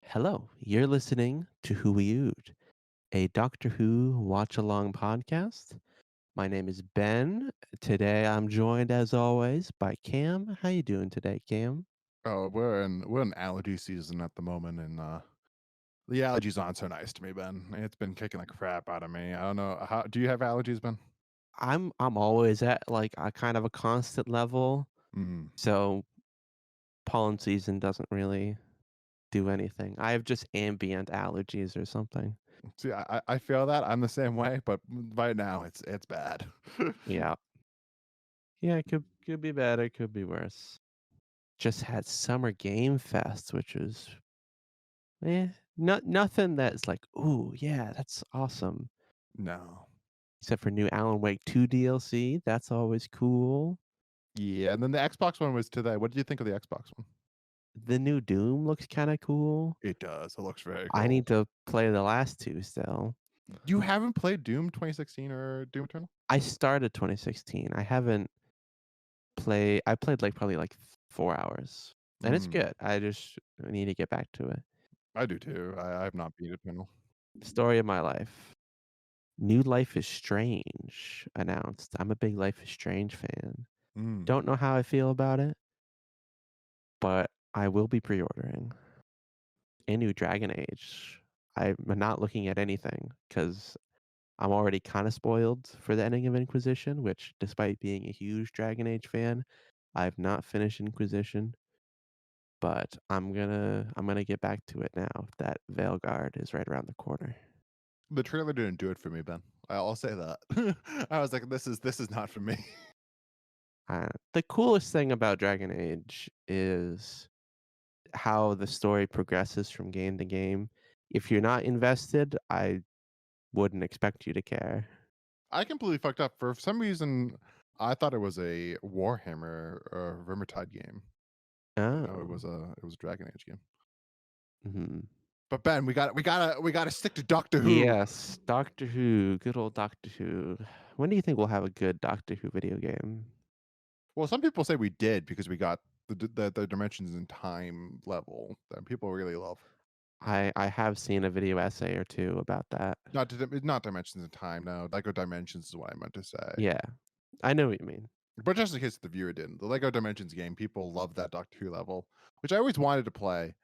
Hello, you're listening to Wee Ood, a Doctor Who watch-along podcast. My name is Ben. Today I'm joined, as always, by Cam. How you doing today, Cam? Oh, we're in allergy season at the moment, and the allergies aren't so nice to me, Ben. It's been kicking the crap out of me. I don't know. How do you have allergies, Ben? I'm always at like a kind of a constant level, Mm. so pollen season doesn't really do anything. I have just ambient allergies or something. See, I feel that I'm the same way, but right now it's bad. Yeah. Yeah, it could be better, it could be worse. Just had Summer Game Fest, which was nothing that's like, "Ooh, yeah, that's awesome." No. Except for new Alan Wake 2 DLC, that's always cool. Yeah, and then the Xbox one was today. What did you think of the Xbox one? The new Doom looks kinda cool. It does. It looks very I cool. need to play the last 2 still. You haven't played Doom 2016 or Doom Eternal? I started 2016. I played, like, probably, like, 4 hours, and it's Mm. good. I just need to get back to it. I do too. I have not beat Eternal. Story of my life. New Life is Strange announced. I'm a big Life is Strange fan. Mm. Don't know how I feel about it, but I will be pre-ordering. A new Dragon Age. I'm not looking at anything because I'm already kind of spoiled for the ending of Inquisition, which, despite being a huge Dragon Age fan, I've not finished Inquisition. But I'm gonna get back to it now. That Veilguard is right around the corner. The trailer didn't do it for me, Ben. I'll say that. I was like, this is not for me. The coolest thing about Dragon Age is how the story progresses from game to game. If you're not invested, I wouldn't expect you to care. I completely fucked up. For some reason, I thought it was a Warhammer or Vermintide game. But no, Oh. it was a Dragon Age game. Mhm. But Ben, we gotta stick to Doctor Who. Yes, Doctor Who, good old Doctor Who. When do you think we'll have a good Doctor Who video game? Well, some people say we did because we got the dimensions in time level that people really love. I have seen a video essay or 2 about that. Not dimensions in time. No, Lego Dimensions is what I meant to say. Yeah, I know what you mean. But just in case the viewer didn't, the Lego Dimensions game, people love that Doctor Who level, which I always wanted to play,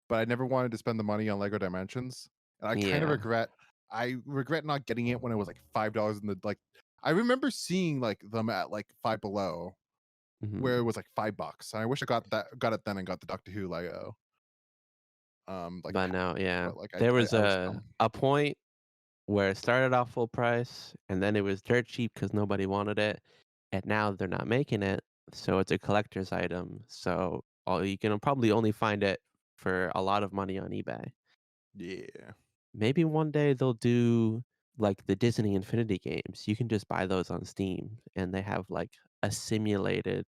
but I never wanted to spend the money on Lego Dimensions. And I kind of Yeah. regret not getting it when it was like $5 in the like I remember seeing like them at like Five Below where it Mhm. was like $5. And I wish I got it then and got the Doctor Who Lego like But pack, no, yeah. but like There was I was dumb. a point where it started off full price, and then it was dirt cheap because nobody wanted it, and now they're not making it, so it's a collector's item, so all you can probably only find it for a lot of money on eBay. Yeah. Maybe one day they'll do like the Disney Infinity games. You can just buy those on Steam, and they have like a simulated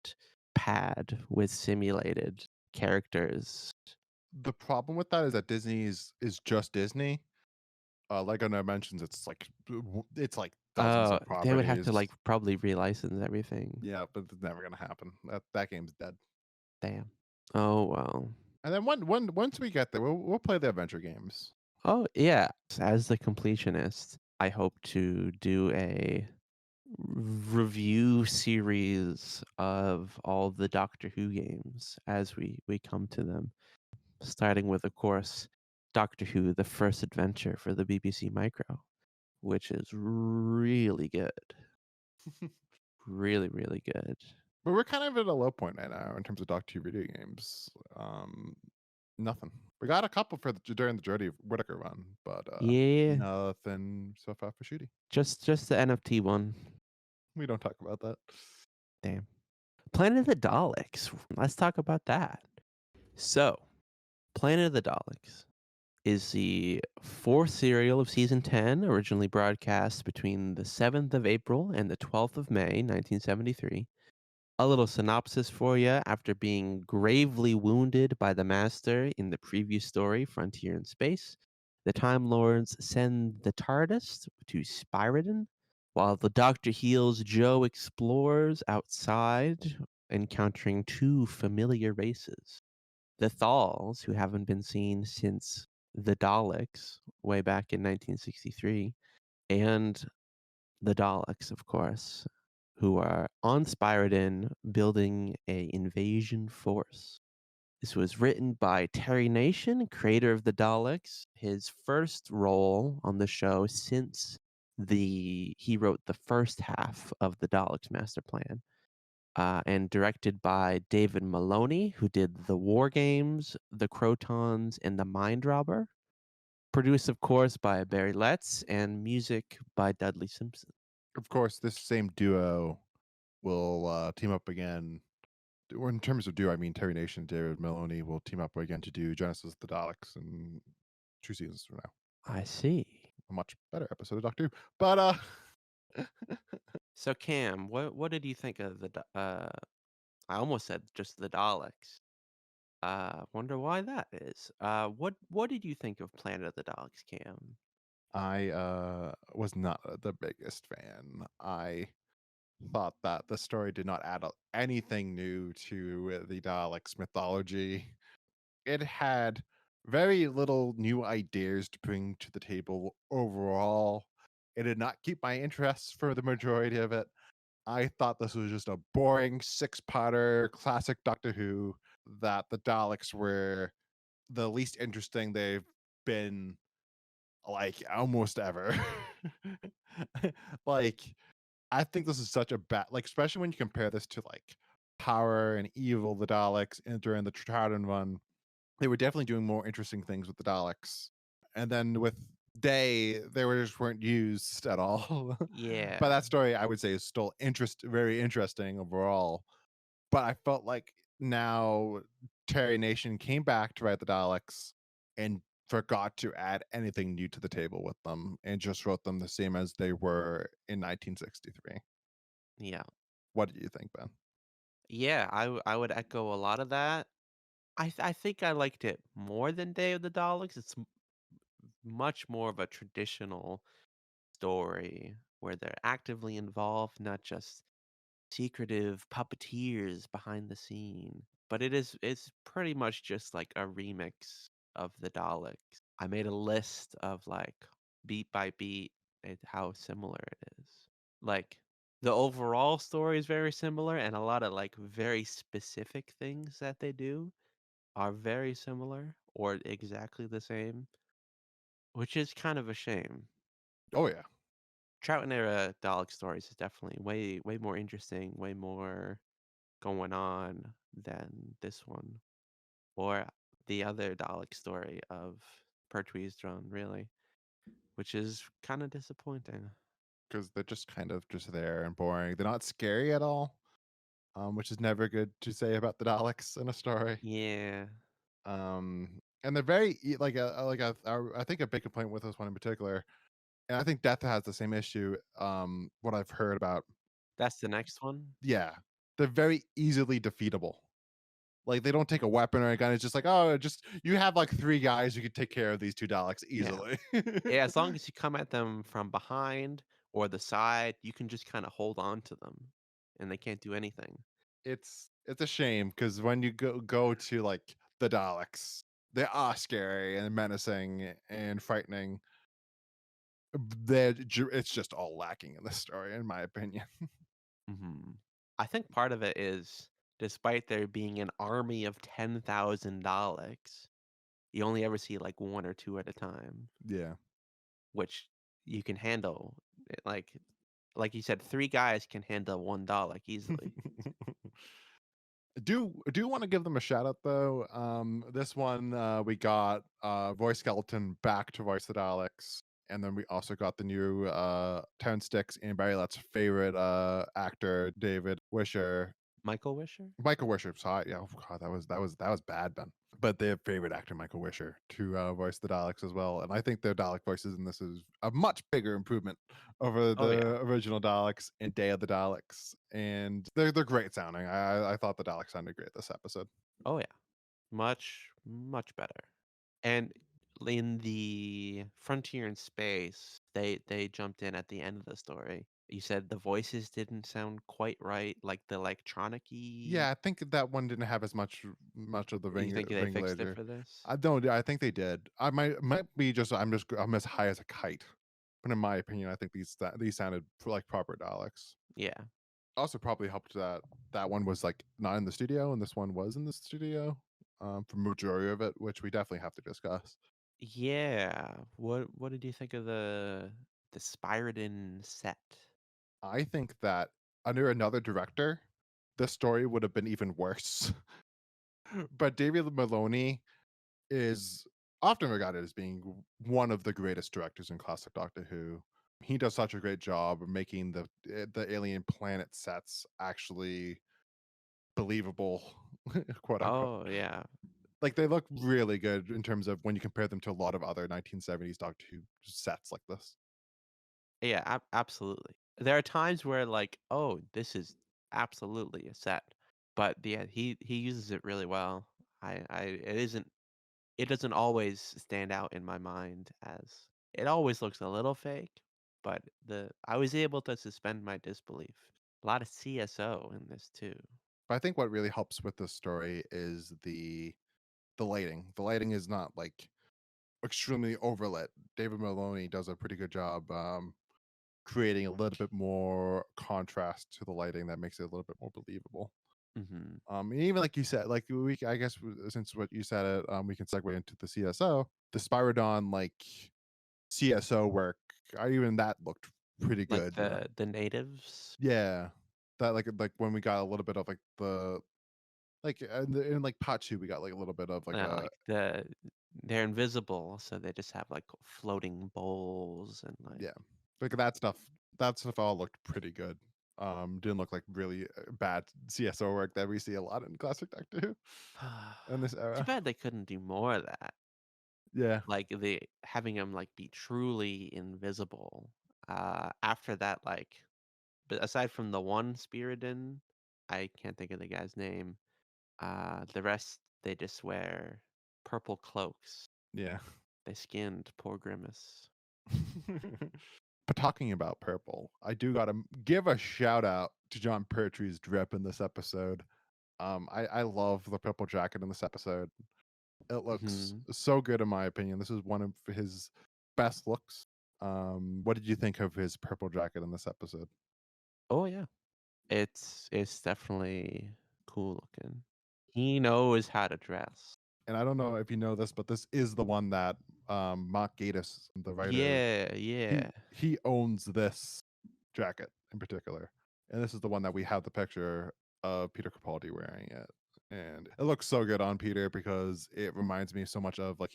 pad with simulated characters. The problem with that is that Disney is just Disney. Lego Dimensions, it's like dozens Oh, of they would have properties. to like probably relicense everything. Yeah, but it's never gonna happen. That game's dead. Damn. Oh well. And then once we get there, we'll play the adventure games. Oh yeah. As the completionist, I hope to do a review series of all the Doctor Who games as we come to them. Starting with, of course, Doctor Who: The First Adventure for the BBC Micro, which is really good. Really, really good. But we're kind of at a low point right now in terms of Doctor Who video games. Nothing. We got a couple during the Jodie Whittaker run, but Yeah, nothing so far for Shooty. just the NFT one. We don't talk about that. Damn. Planet of the Daleks. Let's talk about that. So, Planet of the Daleks is the fourth serial of season 10, originally broadcast between the 7th of April and the 12th of May, 1973. A little synopsis for you. After being gravely wounded by the Master in the previous story, Frontier in Space, the Time Lords send the TARDIS to Spyridon, while the Doctor heals Joe explores outside, encountering two familiar races. The Thals, who haven't been seen since the Daleks way back in 1963, and the Daleks, of course, who are on Spyridon building a invasion force. This was written by Terry Nation, creator of the Daleks. His first role on the show since he wrote the first half of the Daleks master plan, and directed by David Maloney, who did the War Games, the Crotons, and the Mind Robber. Produced, of course, by Barry Letts, and music by Dudley Simpson. Of course, this same duo will team up again. Or in terms of duo, I mean Terry Nation and David Maloney will team up again to do Genesis of the Daleks in 2 seasons from now. I see. A much better episode of Doctor Who. But So Cam, what did you think of I almost said just the Daleks. Wonder why that is. What did you think of Planet of the Daleks, Cam? I was not the biggest fan. I thought that the story did not add anything new to the Daleks mythology. It had very little new ideas to bring to the table overall. It did not keep my interest for the majority of it. I thought this was just a boring six-parter classic Doctor Who, that the Daleks were the least interesting they've been, like, almost ever. Like, I think this is such a bad, like, especially when you compare this to, like, Power and Evil, the Daleks, and during the Troughton run, they were definitely doing more interesting things with the Daleks. And then with Day, they just weren't used at all. But Yeah, that story, I would say, is still very interesting overall. But I felt like now Terry Nation came back to write the Daleks and forgot to add anything new to the table with them and just wrote them the same as they were in 1963. yeah, What do you think, Ben? yeah. I would echo a lot of that. I think I liked it more than Day of the Daleks. It's much more of a traditional story where they're actively involved, not just secretive puppeteers behind the scene. But it's pretty much just like a remix of the Daleks. I made a list of like beat by beat how similar it is. Like the overall story is very similar, and a lot of like very specific things that they do are very similar or exactly the same, which is kind of a shame. Oh, yeah. Trout and era Dalek stories is definitely way more interesting, way more going on than this one or the other Dalek story of Pertwee's drone, really, which is kind of disappointing. Because they're just kind of just there and boring. They're not scary at all, which is never good to say about the Daleks in a story. Yeah, And they're very I think a big complaint with this one in particular, and I think Death has the same issue. What I've heard about, that's the next one. yeah, they're very easily defeatable. Like they don't take a weapon or a gun. It's just like, oh, just you have like three guys who could take care of these two Daleks Yeah. easily. Yeah, as long as you come at them from behind or the side, you can just kind of hold on to them and they can't do anything. It's a shame because when you go to like the Daleks, they are scary and menacing and frightening. It's just all lacking in this story, in my opinion. I think part of it is despite there being an army of 10,000 Daleks, you only ever see like one or two at a time, Yeah. which you can handle. Like you said, three guys can handle one Dalek easily. Do want to give them a shout out though. This one we got voice skeleton back to voice the Daleks, and then we also got the new Terrence Sticks and Barry Lett's favorite actor David Wisher. Michael Wisher? Michael Wisher. Sorry, yeah, oh god, that was bad, Ben. But their favorite actor Michael Wisher to voice the Daleks as well, and I think their Dalek voices in this is a much bigger improvement over Oh yeah. the original Daleks and Day of the Daleks, and they're great sounding. I thought the Daleks sounded great this episode. Oh yeah. Much better. And in the Frontier in Space, they jumped in at the end of the story You said the voices didn't sound quite right, like the Yeah, electronic-y. I think that one didn't have as much of the You think they fixed it ringleader. for this? I don't. I think they did. I might be just. I'm as high as a kite, but in my opinion, I think these sounded like proper Daleks. Yeah. Also, probably helped that that one was like not in the studio, and this one was in the studio for majority of it, which we definitely have to discuss. Yeah. What did you think of the Spyridon set? I think that under another director, this story would have been even worse. But David Maloney is often regarded as being one of the greatest directors in classic Doctor Who. He does such a great job of making the alien planet sets actually believable, quote unquote. Oh, yeah. Like they look really good in terms of when you compare them to a lot of other 1970s Doctor Who sets like this. Yeah, absolutely. There are times where like, "Oh, this is absolutely a set." But yeah, he uses it really well. It doesn't always stand out in my mind as it always looks a little fake, but the I was able to suspend my disbelief. A lot of CSO in this too. But I think what really helps with this story is the lighting. The lighting is not like extremely overlit. David Maloney does a pretty good job creating a little bit more contrast to the lighting that makes it a little bit more believable. Mhm. And even like you said, like we, I guess since what you said, we can segue into the CSO, the Spyrodon like CSO work. Even that looked pretty Like good. the natives, Yeah, that like when we got a little bit of like the like in like part two, we got like a little bit of like a like they're invisible, so they just have like floating bowls and like yeah, like that stuff. That stuff all looked pretty good. Didn't look like really bad CSO work that we see a lot in classic Doctor Who in this too era. bad they couldn't do more of that. Yeah, Like the having them like be truly invisible. After that, like but aside from the one Spiridon, I can't think of the guy's name. The rest they just wear purple cloaks. yeah. They skinned poor Grimace. But talking about purple, I do gotta give a shout out to John Pertwee's drip in this episode. I love the purple jacket in this episode. It looks Mhm. so good in my opinion. This is one of his best looks. What did you think of his purple jacket in this episode? Oh yeah. It's definitely cool looking. He knows how to dress. And I don't know if you know this, but this is the one that Mark Gatiss, the writer, Yeah, yeah. he owns this jacket in particular, and this is the one that we have the picture of Peter Capaldi wearing it, and it looks so good on Peter because it reminds me so much of like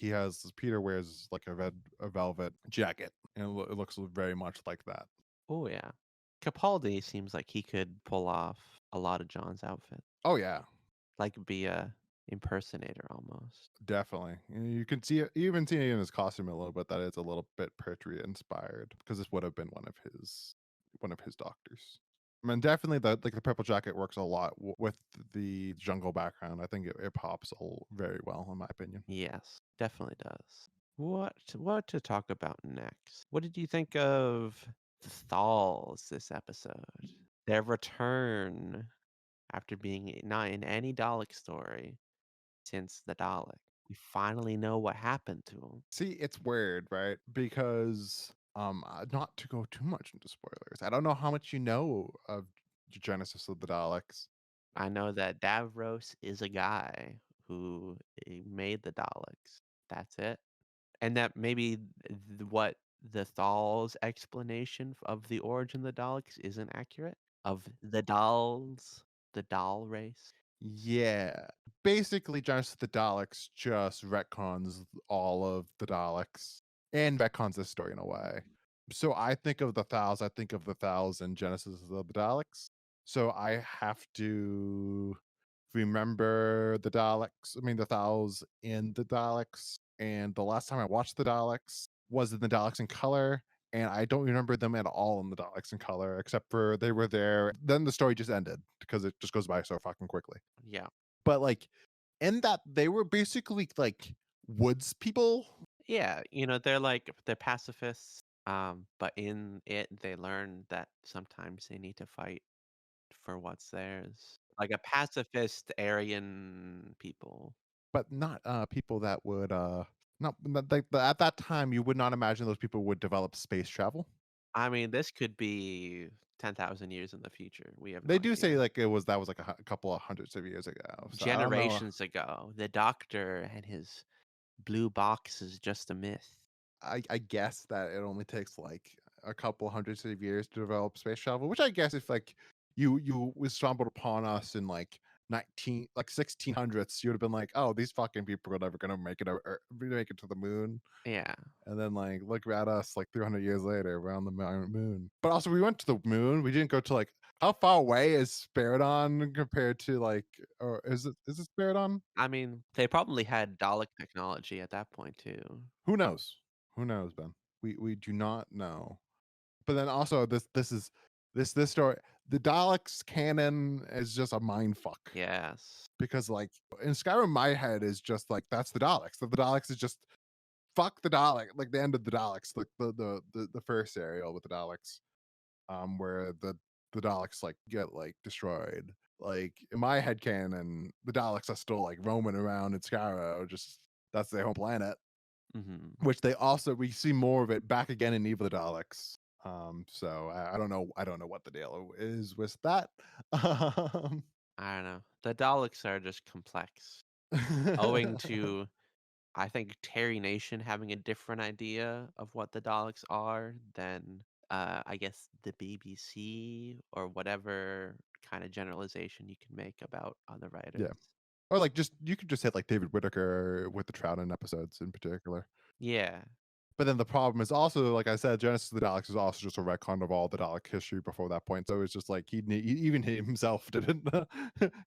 Peter wears like a velvet jacket, and it looks very much like that. Oh yeah. Capaldi seems like he could pull off a lot of John's outfit. Oh yeah, Like be a impersonator almost. definitely. And you can see it, you even see it in his costume a little bit that it's a little bit Pertwee inspired because this would have been one of his doctors. I mean, definitely the purple jacket works a lot with the jungle background. I think it pops very well in my opinion. Yes, definitely does. What to talk about next? What did you think of the Thalls this episode? Their return after being not in any Dalek story since the Dalek. We finally know what happened to him. See, it's weird, right? Because not to go too much into spoilers. I don't know how much you know of the Genesis of the Daleks. I know that Davros is a guy who made the Daleks. That's it. And that maybe what the Thal's explanation of the origin of the Daleks isn't accurate? Of the dolls, the doll race? Yeah. Basically, Genesis of the Daleks just retcons all of the Daleks and retcons this story in a way. So I think of the Thals, I think of the Thals and Genesis of the Daleks. So I have to remember the Daleks, I mean, the Thals in the Daleks. And the last time I watched the Daleks was in the Daleks in color. And I don't remember them at all in the Daleks in color, except for they were there. Then the story just ended because it just goes by so fucking quickly. Yeah. But like in that they were basically like woods people. Yeah, they're pacifists. But in it, they learn that sometimes they need to fight for what's theirs. Like a pacifist Aryan people. But not, people that would, not like, at that time, you would not imagine those people would develop space travel. I mean, this could be 10,000 years in the future. We have no They do say, idea. like, that was, like, a couple of hundreds of years ago, so I don't know. Generations ago, the Doctor and his blue box is just a myth. I guess that it only takes, like, a couple hundreds of years to develop space travel, which I guess if, like, you was stumbled upon us in, like, 1600s, you would've been like, "Oh, these fucking people are never gonna make it make it to the moon." Yeah. And then, like, look at us, like, 300 years later, we're on the moon. But also, we went to the moon, we didn't go to, like how far away is Spiridon compared to, like or is it Spiridon? I mean, they probably had Dalek technology at that point too. Who knows? Who knows, Ben? We do not know. But then also, this story the Daleks canon is just a mind fuck Yes. because, like, in Skyrim, my head is just like, that's the Daleks. The Daleks is just fuck the Dalek, like, the end of the Daleks, like, the first serial with the Daleks. Where the Daleks like get like destroyed. Like in my head canon, the Daleks are still like roaming around in Skyro, just that's their home planet. Mhm. Which we see more of it back again in Evil the Daleks. So I don't know what the deal is with that. Um, I don't know. The Daleks are just complex, owing to I think Terry Nation having a different idea of what the Daleks are than I guess the BBC or whatever kind of generalization you can make about other yeah. writers. Or like just you could just hit like David Whittaker with the Troughton episodes in particular. Yeah. But then the problem is also, like I said, Genesis of the Daleks is also just a retcon of all the Dalek history before that point. So it's just like even he himself didn't,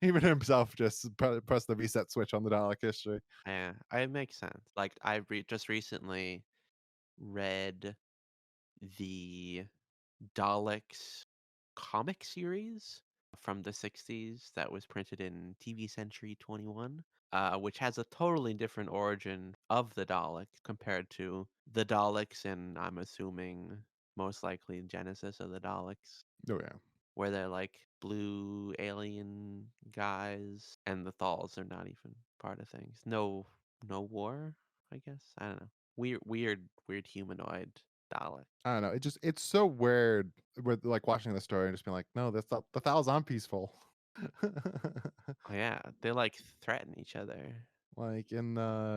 even himself just pressed the reset switch on the Dalek history. Yeah, it makes sense. Like just recently read the Daleks comic series from the 60s that was printed in TV Century 21, which has a totally different origin of the Daleks compared to the Daleks, and I'm assuming most likely Genesis of the Daleks, Oh yeah, where they're like blue alien guys, and the Thals are not even part of things. No war, I guess. I don't know. Weird humanoid Dalek. I don't know. It's so weird with like watching the story and just being like, no, that's not the Thal's peaceful. Oh yeah, they like threaten each other. Like in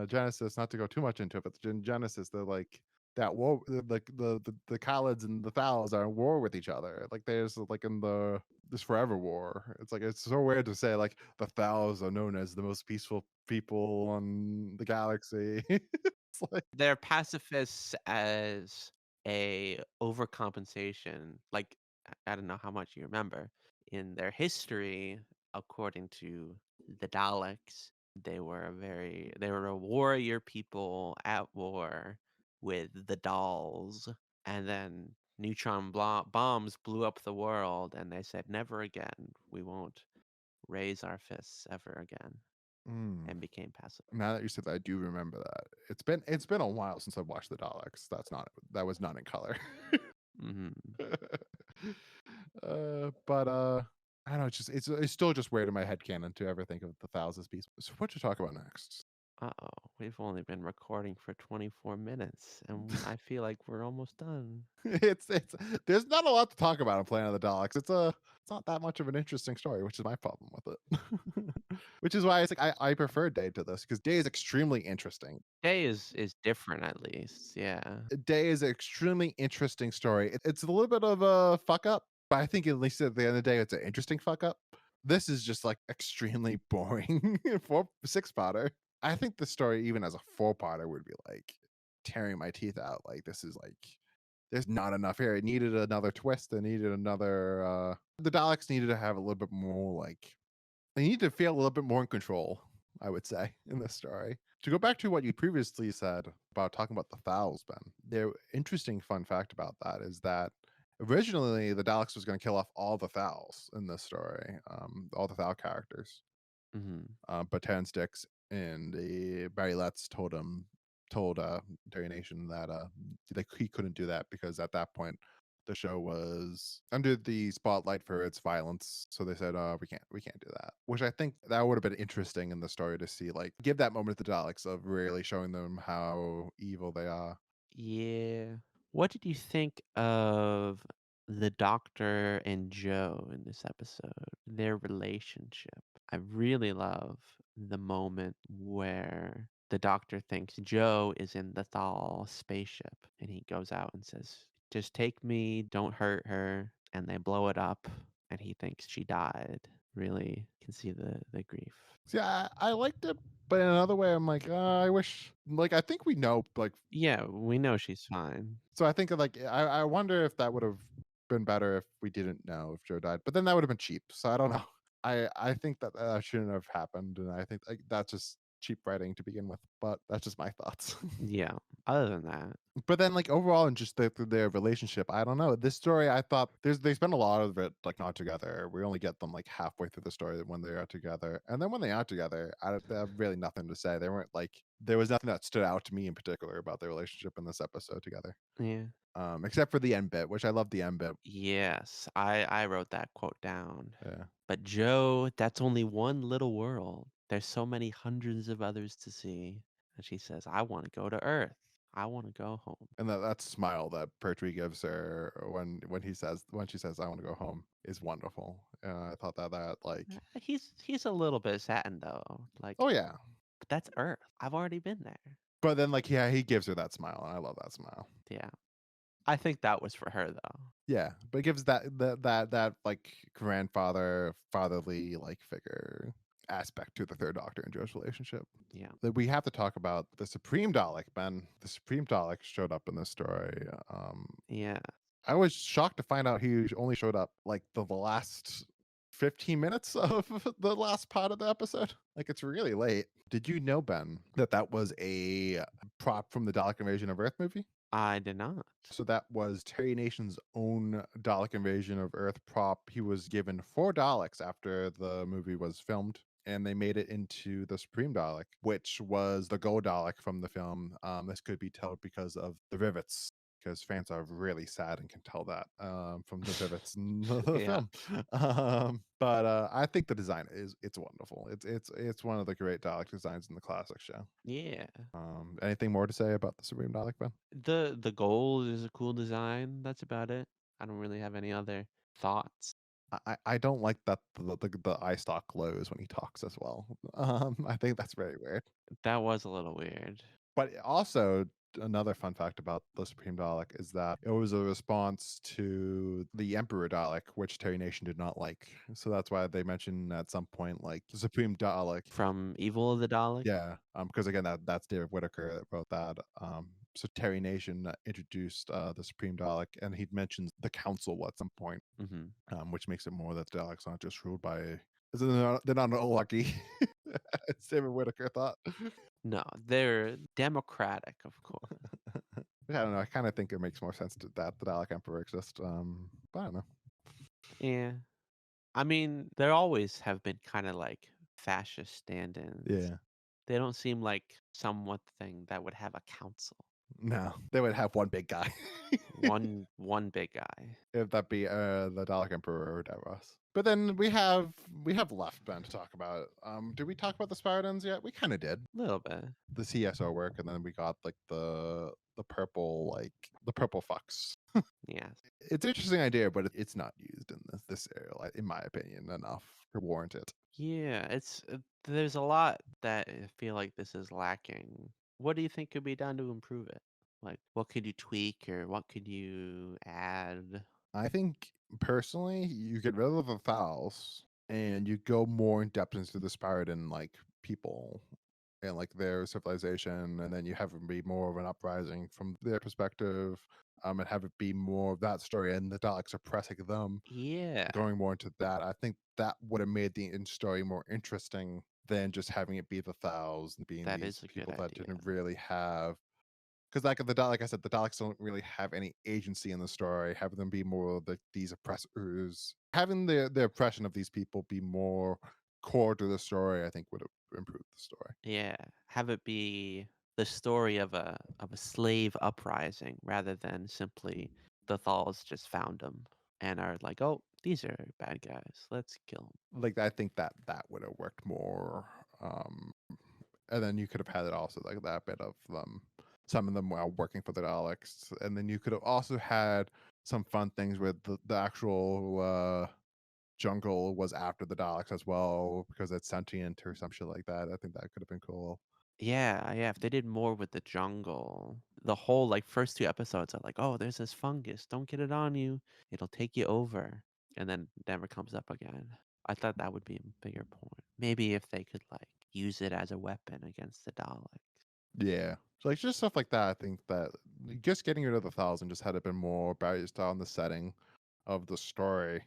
Genesis, not to go too much into it, but in Genesis, they're like that war, like the Khalids and the Thals are in war with each other. Like there's like in the this forever war. It's like it's so weird to say like the Thals are known as the most peaceful people on the galaxy. It's like They're pacifists as a overcompensation. Like I don't know how much you remember in their history, according to the Daleks, they were a warrior people at war with the dolls, and then bombs blew up the world, and they said never again. We won't raise our fists ever again, mm, and became pacifists. now that you said that, I do remember that. It's been a while since I've watched the Daleks. That was not in color. Hmm. But I don't know. It's still just weird in my head canon to ever think of the thousands piece. So what to talk about next? Uh-oh, we've only been recording for 24 minutes, and I feel like we're almost done. It's there's not a lot to talk about in Planet of the Daleks. It's not that much of an interesting story, which is my problem with it. Which is why it's like I prefer Day to this because Day is extremely interesting. Day is different at least, yeah. Day is an extremely interesting story. It's a little bit of a fuck up, but I think at least at the end of the day, it's an interesting fuck up. This is just like extremely boring for six-parter. I think the story, even as a four-parter, would be like tearing my teeth out. Like this is like there's not enough here. It needed another twist. It needed another. The Daleks needed to have a little bit more like they need to feel a little bit more in control, I would say, in this story. To go back to what you previously said about talking about the Thals, Ben, the interesting fun fact about that is that originally the Daleks was going to kill off all the Thals in this story, all the Thal characters. Mhm. But Terrence Dicks and Barry Letts told him told Terry Nation that like he couldn't do that because at that point the show was under the spotlight for its violence. So they said, we can't do that. Which I think that would have been interesting in the story to see, like, give that moment to the Daleks of really showing them how evil they are. Yeah. What did you think of the Doctor and Joe in this episode? Their relationship. I really love the moment where the Doctor thinks Joe is in the Thal spaceship and he goes out and says, "Just take me, don't hurt her." And they blow it up and he thinks she died. Really can see the grief. See, I liked it, but in another way, I'm like, I wish, like, I think we know, like, Yeah, we know she's fine. so I think like I wonder if that would have been better if we didn't know if Joe died, but then that would have been cheap. So I don't know. I think that shouldn't have happened, and I think like that's just cheap writing to begin with. But that's just my thoughts. Yeah. Other than that, But then like overall and just their relationship, I don't know. This story, I thought they spend a lot of it like not together. We only get them like halfway through the story when they are together, and then when they are together, they have really nothing to say. They weren't like there was nothing that stood out to me in particular about their relationship in this episode together. yeah. Except for the end bit, which I love the end bit. Yes, I wrote that quote down. Yeah. But Joe, that's only one little world. There's so many hundreds of others to see. And she says, I want to go to Earth. I want to go home. And that smile that Pertwee gives her when she says I want to go home is wonderful. I thought that like He's a little bit saddened though. Like, oh yeah, but that's Earth. I've already been there. but then like yeah he gives her that smile and I love that smile. Yeah. I think that was for her though. Yeah, but it gives that like grandfather fatherly like figure aspect to the Third Doctor and Joe's relationship. Yeah. That we have to talk about the Supreme Dalek, Ben. The Supreme Dalek showed up in this story. Yeah. I was shocked to find out he only showed up like the last 15 minutes of the last part of the episode. Like it's really late. Did you know, Ben, that that was a prop from the Dalek Invasion of Earth movie? I did not. So that was Terry Nation's own Dalek Invasion of Earth prop. He was given 4 Daleks after the movie was filmed, and they made it into the Supreme Dalek, which was the Go Dalek from the film. This could be told because of the rivets, because fans are really sad and can tell that from the rivets in the Yeah. film. But I think the design it's wonderful. It's one of the great Dalek designs in the classic show. Yeah. Anything more to say about the Supreme Dalek, Ben? The gold is a cool design. That's about it. I don't really have any other thoughts. I don't like that the eye stalk glows when he talks as well. I think that's very weird. That was a little weird. But also, another fun fact about the Supreme Dalek is that it was a response to the Emperor Dalek, which Terry Nation did not like. So that's why they mentioned at some point like the Supreme Dalek. From Evil of the Dalek? Yeah, because again, that's David Whitaker that wrote that. So Terry Nation introduced the Supreme Dalek, and he mentions the Council at some point, Mhm. which makes it more that Daleks aren't just ruled by. They're not an oligarchy, as David Whitaker thought. No, they're democratic, of course. I don't know. I kind of think it makes more sense that the Dalek Emperor exists. But I don't know. Yeah. I mean, there always have been kind of like fascist stand-ins. Yeah. They don't seem like somewhat thing that would have a council. No, they would have one big guy. One big guy. If that be the Dalek Emperor or Davros. But then we have left Ben to talk about. Did we talk about the Spartans yet? We kind of did. A little bit. The CSO work, and then we got like the purple the purple fucks. Yeah. It's an interesting idea, but it's not used in this serial, in my opinion, enough to warrant it. Yeah, it's there's a lot that I feel like this is lacking. What do you think could be done to improve it? Like, what could you tweak or what could you add? I think personally, you get rid of the fouls and you go more in depth into the Spartan like people and like their civilization, and then you have it be more of an uprising from their perspective, and have it be more of that story and the Daleks oppressing them, Yeah, going more into that. I think that would have made the story more interesting than just having it be the Thals and being that these is a good people that idea. didn't really have because like I said, the Daleks don't really have any agency in the story. Having them be more like these oppressors, having the oppression of these people be more core to the story, I think would have improved the story. Yeah, have it be. the story of a slave uprising rather than simply the Thals just found them and are like, oh, these are bad guys. Let's kill them. Like I think that that would have worked more. Um, and then you could have had it also like that bit of some of them while working for the Daleks, and then you could have also had some fun things with the actual jungle was after the Daleks as well because it's sentient or some shit like that. I think that could have been cool. Yeah, yeah. If they did more with the jungle, the whole like first two episodes are like, oh, there's this fungus. Don't get it on you. It'll take you over. And then never comes up again. I thought that would be a bigger point. Maybe if they could like use it as a weapon against the Daleks. Yeah. So like just stuff like that. I think that just getting rid of the thousand just had it been more based on the setting of the story.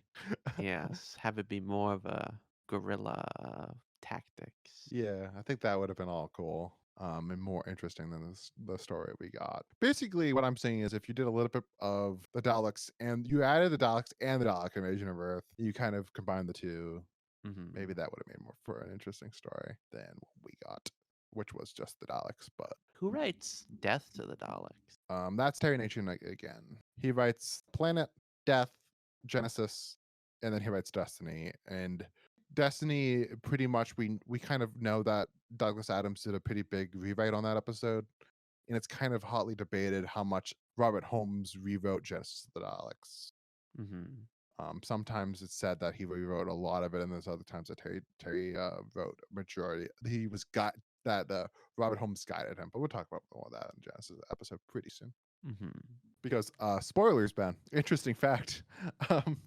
Yes, have it be more of a guerrilla tactics. Yeah, I think that would have been all cool. And more interesting than the story we got. Basically, what I'm saying is if you did a little bit of the Daleks and you added the Daleks and the Dalek invasion of Earth, you kind of combined the two, maybe Hmm. that would have made more for an interesting story than what we got, which was just the Daleks. But Who writes Death to the Daleks? that's Terry Nation again. He writes Planet, Death, Genesis, and then he writes Destiny. And Destiny, pretty much, we kind of know that Douglas Adams did a pretty big rewrite on that episode, and it's kind of hotly debated how much Robert Holmes rewrote Genesis of the Daleks. Hmm. Sometimes it's said that he rewrote a lot of it, and there's other times that Terry wrote majority. He was got that Robert Holmes guided him, but we'll talk about more of that in Genesis episode pretty soon. Hmm. Because spoilers, Ben. Interesting fact: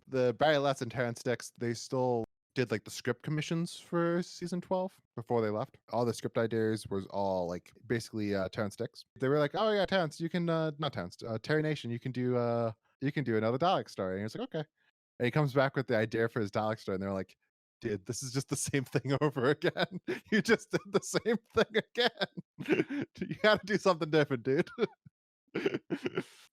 the Barry Letts and Terrence Dix they still did like the script commissions for season 12 before they left. All the script ideas was all like basically Terrence Dix. They were like, "Oh yeah, Terrence, you can not Terrence, Terry Nation, you can do another Dalek story." And he's like, "Okay." And he comes back with the idea for his Dalek story, and they're like, "Dude, this is just the same thing over again. You just did the same thing again. You got to do something different, dude."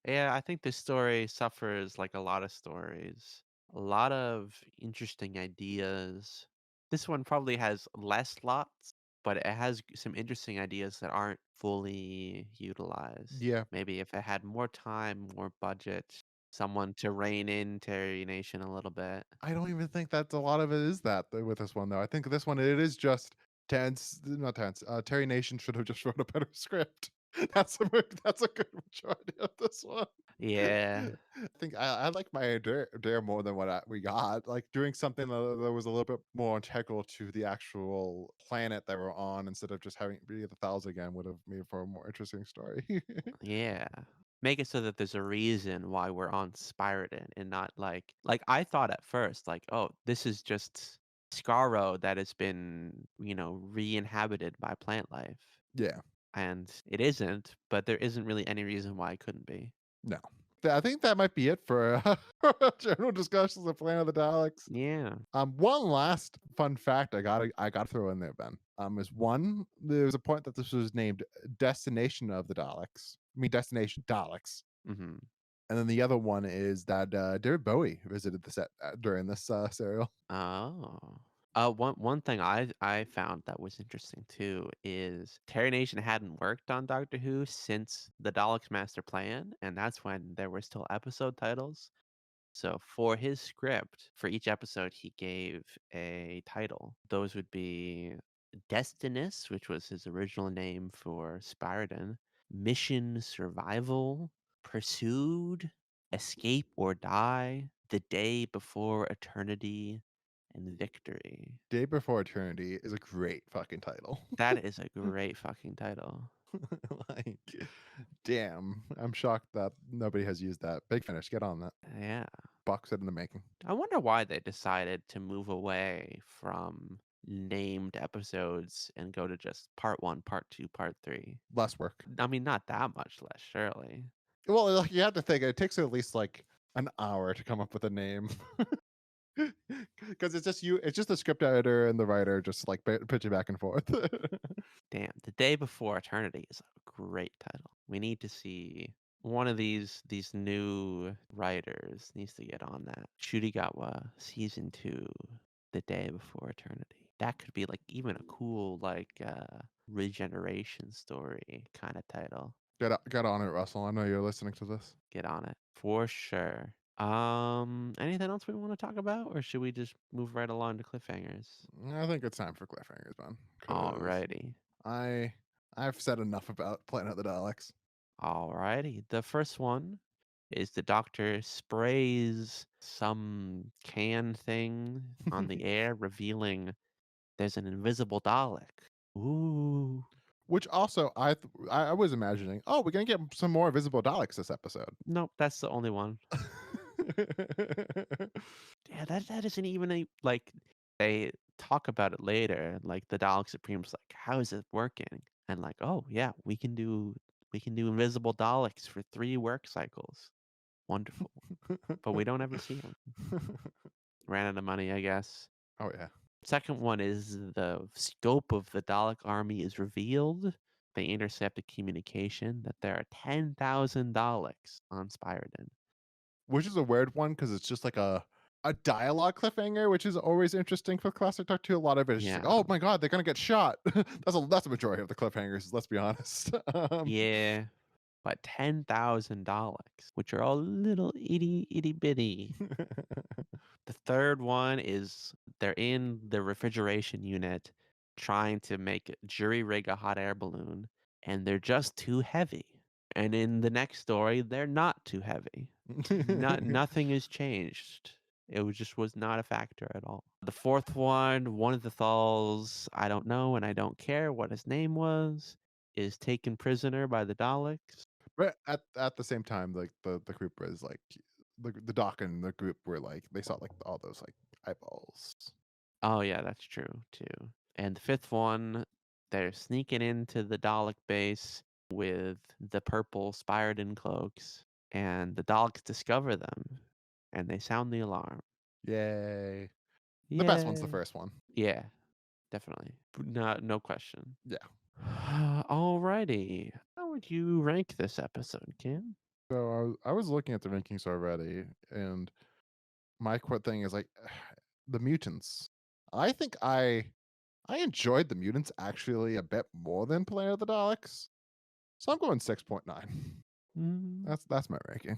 Yeah, I think this story suffers like a lot of stories. A lot of interesting ideas. This one probably has less lots, but it has some interesting ideas that aren't fully utilized. Yeah, Maybe if it had more time, more budget, someone to rein in Terry Nation a little bit. I don't even think that a lot of it is that with this one though. I think this one it is just tense, not tense. Terry Nation should have just wrote a better script. That's a good majority of this one. Yeah. I think I like my dare more than what we got. Like doing something that was a little bit more integral to the actual planet that we're on instead of just having it be the thousand again would have made for a more interesting story. Yeah. Make it so that there's a reason why we're on Spiriton and not like I thought at first, like, oh, this is just Skaro that has been, re-inhabited by plant life. Yeah, And it isn't, but there isn't really any reason why it couldn't be. no. I think that might be it for general discussions of Planet of the Daleks. Yeah. One last fun fact I gotta throw in there, Ben. Is one there's a point that this was named Destination of the Daleks. I mean Destination Daleks. Hmm. And then the other one is that David Bowie visited the set during this serial. Oh. One thing I found that was interesting too is Terry Nation hadn't worked on Doctor Who since the Daleks Master Plan, and that's when there were still episode titles. So for his script, for each episode, he gave a title. Those would be Destinus, which was his original name for Spiriton, Mission Survival, Pursued, Escape or Die, The Day Before Eternity, and Victory. Day Before Eternity is a great fucking title. That is a great fucking title. Like, damn, I'm shocked that nobody has used that. Big Finish, get on that. Yeah. Box it in the making. I wonder why they decided to move away from named episodes and go to just part one, part two, part three. Less work. I mean, not that much less, surely. Well, like you have to think it takes at least like an hour to come up with a name. Because it's just the script editor and the writer just like pitching back and forth. Damn, The Day Before Eternity is a great title. We need to see one of these new writers needs to get on that. Shudigawa season 2, The Day Before Eternity. That could be like even a cool like regeneration story kind of title. Get on it, Russell. I know you're listening to this. Get on it for sure. Anything else we want to talk about, or should we just move right along to cliffhangers? I think it's time for cliffhangers, man. Because Alrighty. I I've said enough about Planet of the Daleks. Alrighty. The first one is the doctor sprays some can thing on the air, revealing there's an invisible Dalek. Ooh. Which also I was imagining, oh, we're gonna get some more visible Daleks this episode. Nope, that's the only one. Yeah, that isn't even a like they talk about it later. Like the Dalek Supreme's like, how is it working? And like, oh yeah, we can do invisible Daleks for 3 work cycles. Wonderful. But we don't ever see them. Ran out of money, I guess. Oh yeah. Second one is the scope of the Dalek army is revealed. They intercept a communication that there are 10,000 Daleks on Spyridon. Which is a weird one because it's just like a dialogue cliffhanger, which is always interesting for classic Doctor Who. A lot of it is just like, Yeah. oh my god, they're gonna get shot. That's a majority of the cliffhangers. Let's be honest. Yeah. But 10,000 Daleks, which are all little itty bitty. The third one is they're in the refrigeration unit trying to make jury rig a hot air balloon, and they're just too heavy. And in the next story, they're not too heavy. Nothing has changed. It was not a factor at all. The fourth one of the Thals, I don't know and I don't care what his name was, is taken prisoner by the Daleks. But at the same time, like the group was like the doc and the group were like they saw like all those like eyeballs. Oh yeah, that's true too. And the fifth one, they're sneaking into the Dalek base with the purple Spyridon cloaks, and the Daleks discover them, and they sound the alarm. Yay. The best one's the Yeah, first one. yeah, definitely, no question. Yeah. Alrighty, how would you rank this episode, Kim? So I was looking at the rankings already, and my quick thing is like the mutants. I think I enjoyed the mutants actually a bit more than Planet of the Daleks. So I'm going 6.9. Mm, That's my ranking.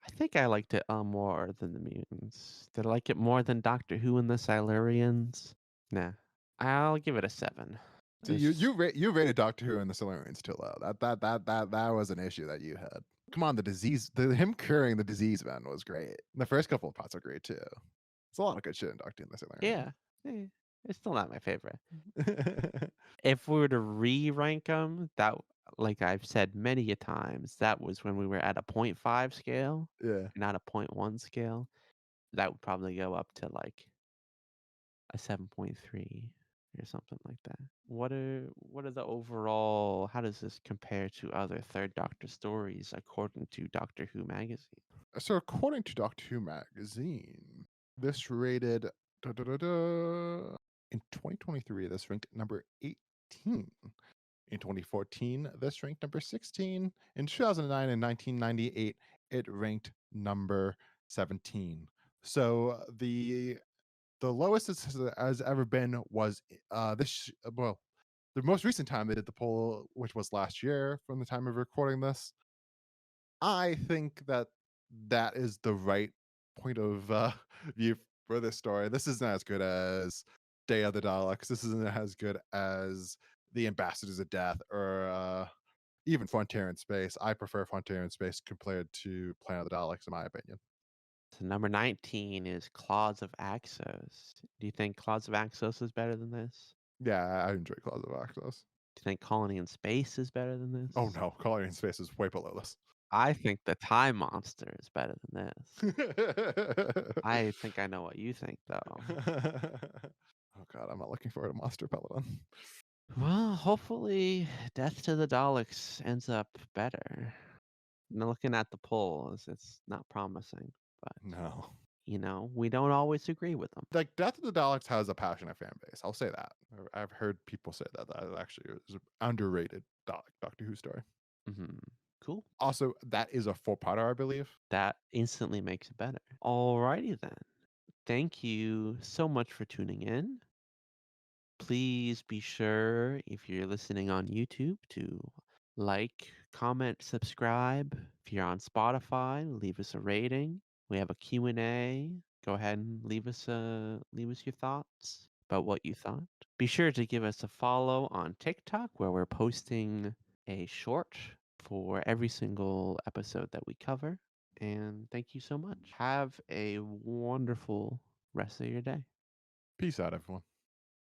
I think I liked it more than the mutants. Did I like it more than Doctor Who and the Silurians? Nah, I'll give it a 7. See, you rated Doctor Who and the Silurians too low. That was an issue that you had. Come on, him curing the disease, man, was great. The first couple of parts are great too. It's a lot of good shit in Doctor Who and the Yeah, it's still not my favorite. Silurians. If we were to re-rank them, that, like I've said many a times, that was when we were at a 0.5 scale, Yeah. not a 0.1 scale. That would probably go up to like a 7.3 or something like that. What are the overall? How does this compare to other Third Doctor stories according to Doctor Who magazine? So according to Doctor Who magazine, this rated in 2023, this ranked number 18. In 2014, this ranked number 16. In 2009 and 1998, it ranked number 17. So the lowest it has ever been was well, the most recent time they did the poll, which was last year from the time of recording this. I think that is the right point of view for this story. This isn't as good as Day of the Daleks. This isn't as good as The Ambassadors of Death or even Frontier in Space. I prefer Frontier in Space compared to Planet of the Daleks, in my opinion. So number 19 is Claws of Axos. Do you think Claws of Axos is better than this? Yeah, I enjoy Claws of Access. Do you think Colony in Space is better than Oh this? no, Colony in Space is way below this. I think the Time Monster is better than this. I think I know what you think, though. Oh god, I'm not looking forward to Monster Peloton. Well, hopefully, Death to the Daleks ends up better. Now, looking at the polls, it's not promising, but No. we don't always agree with them. Like Death of the Daleks has a passionate fan base. I'll say that. I've heard people say that it actually is an underrated Doctor Who story. Hmm. Cool. Also, that is a four-parter, I believe. That instantly makes it better. Alrighty then. Thank you so much for tuning in. Please be sure, if you're listening on YouTube, to like, comment, subscribe. If you're on Spotify, leave us a rating. We have a Q&A. Go ahead and leave us your thoughts about what you thought. Be sure to give us a follow on TikTok, where we're posting a short for every single episode that we cover. And thank you so much. Have a wonderful rest of your day. Peace out, everyone.